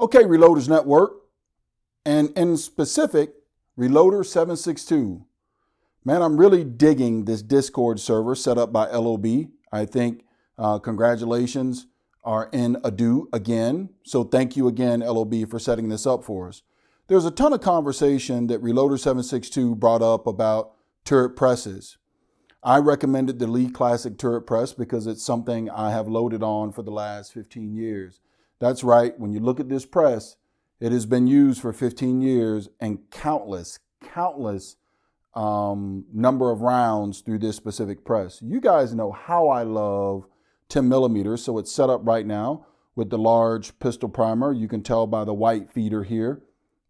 Okay, Reloaders Network, and in specific, Reloader 762. Man, I'm really digging this Discord server set up by LOB. I think congratulations are in due again. So thank you again, LOB, for setting this up for us. There's a ton of conversation that Reloader 762 brought up about turret presses. I recommended the Lee Classic turret press because it's something I have loaded on for the last 15 years. That's right. When you look at this press, it has been used for 15 years and countless number of rounds through this specific press. You guys know how I love 10 millimeters, so it's set up right now with the large pistol primer. You can tell by the white feeder here,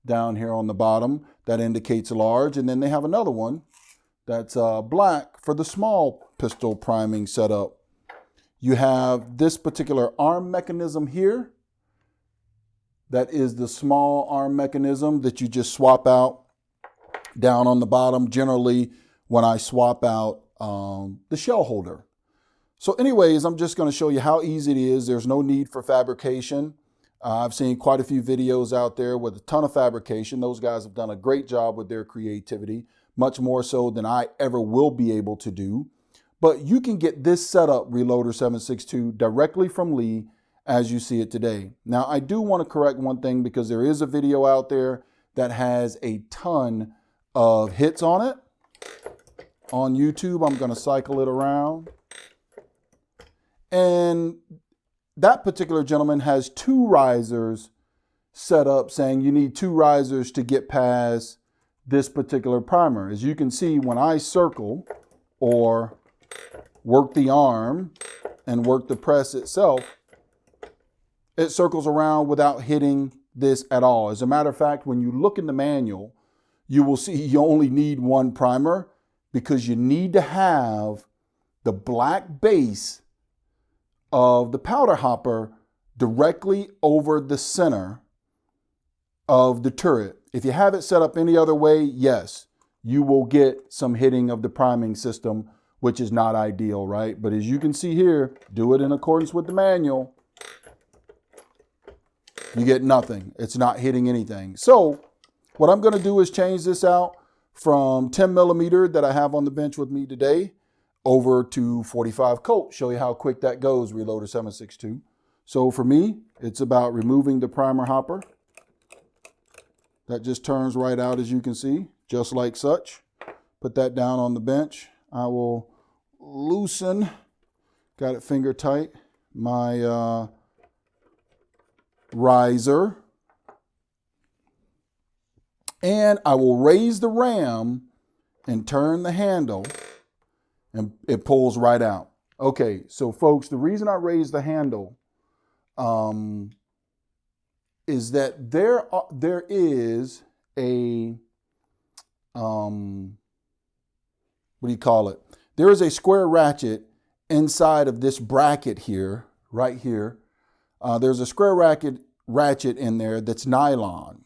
down here on the bottom, that indicates large. And then they have another one that's black for the small pistol priming setup. You have this particular arm mechanism here. That is the small arm mechanism that you just swap out down on the bottom, generally when I swap out the shell holder. So anyways, I'm just going to show you how easy it is. There's no need for fabrication. I've seen quite a few videos out there with a ton of fabrication. Those guys have done a great job with their creativity, much more so than I ever will be able to do. But you can get this setup, Reloader 762, directly from Lee as you see it today. Now, I do want to correct one thing because there is a video out there that has a ton of hits on it. On YouTube, I'm going to cycle it around. And that particular gentleman has 2 risers set up, saying you need 2 risers to get past this particular primer. As you can see, when I circle or work the arm and work the press itself, it circles around without hitting this at all. As a matter of fact, when you look in the manual, you will see you only need 1 primer because you need to have the black base of the powder hopper directly over the center of the turret. If you have it set up any other way, yes, you will get some hitting of the priming system, which is not ideal, right? But as you can see here, do it in accordance with the manual. You get nothing. It's not hitting anything. So what I'm going to do is change this out from 10 millimeter that I have on the bench with me today over to 45 Colt. Show you how quick that goes, Reloader 762. So for me, it's about removing the primer hopper. That just turns right out, as you can see, just like such. Put that down on the bench. I will loosen, got it finger tight, my riser. And I will raise the ram and turn the handle and it pulls right out. Okay, so folks, the reason I raise the handle is that there is a, what do you call it? There is a square ratchet inside of this bracket here, right here. There's a square ratchet in there that's nylon.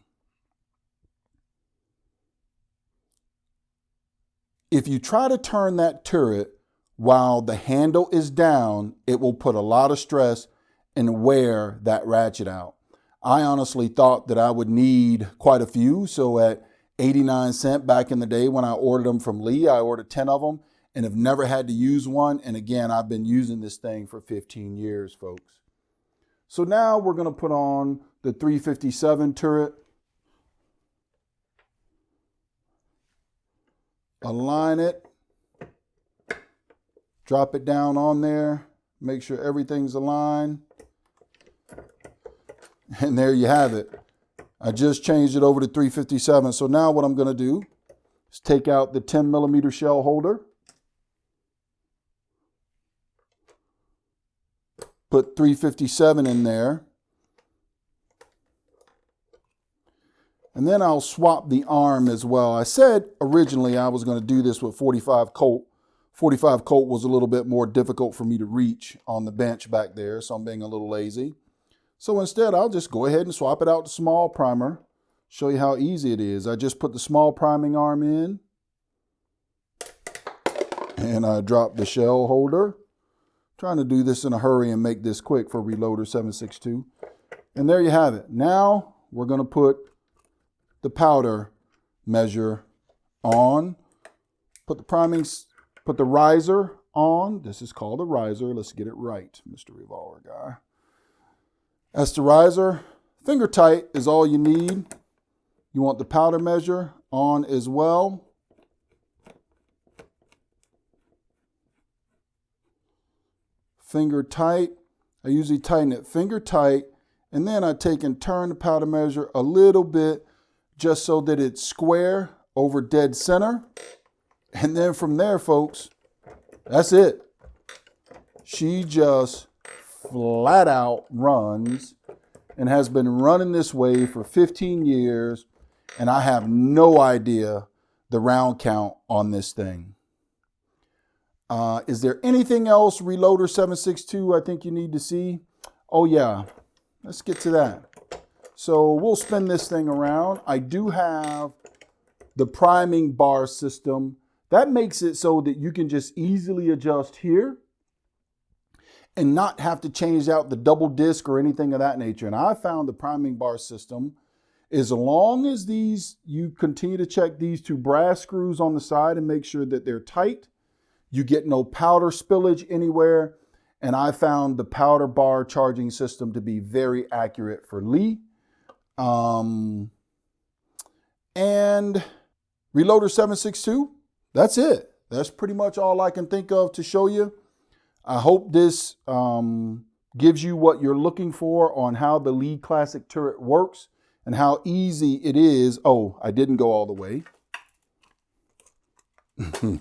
If you try to turn that turret while the handle is down, it will put a lot of stress and wear that ratchet out. I honestly thought that I would need quite a few. So at 89 cents back in the day when I ordered them from Lee, I ordered 10 of them and have never had to use one. And again, I've been using this thing for 15 years, folks. So now we're going to put on the 357 turret. Align it, drop it down on there, make sure everything's aligned. And there you have it. I just changed it over to 357. So now what I'm going to do is take out the 10 millimeter shell holder. Put 357 in there. And then I'll swap the arm as well. I said originally I was going to do this with 45 Colt. 45 Colt was a little bit more difficult for me to reach on the bench back there, so I'm being a little lazy. So instead, I'll just go ahead and swap it out to small primer. Show you how easy it is. I just put the small priming arm in. And I drop the shell holder. Trying to do this in a hurry and make this quick for Reloader 762. And there you have it. Now we're going to put the powder measure on. Put the riser on. This is called a riser. Let's get it right, Mr. Revolver guy. That's the riser. Finger tight is all you need. You want the powder measure on as well. Finger tight. I usually tighten it finger tight, and then I take and turn the powder measure a little bit just so that it's square over dead center. And then from there, folks, that's it. She just flat out runs and has been running this way for 15 years, and I have no idea the round count on this thing. Is there anything else, Reloader 762, I think you need to see? Oh yeah, let's get to that. So we'll spin this thing around. I do have the priming bar system. That makes it so that you can just easily adjust here and not have to change out the double disc or anything of that nature. And I found the priming bar system, as long as you continue to check these two brass screws on the side and make sure that they're tight, you get no powder spillage anywhere. And I found the powder bar charging system to be very accurate for Lee. And Reloader 762, that's it. That's pretty much all I can think of to show you. I hope this gives you what you're looking for on how the Lee Classic turret works and how easy it is. Oh, I didn't go all the way.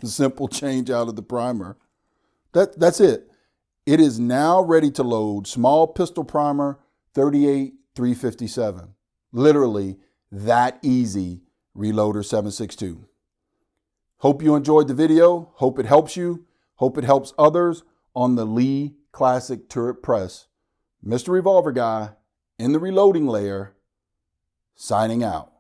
Simple change out of the primer. That's it. It is now ready to load small pistol primer 38-357. Literally that easy, Reloader 762. Hope you enjoyed the video. Hope it helps you. Hope it helps others on the Lee Classic Turret Press. Mr. Revolver Guy in the reloading layer, signing out.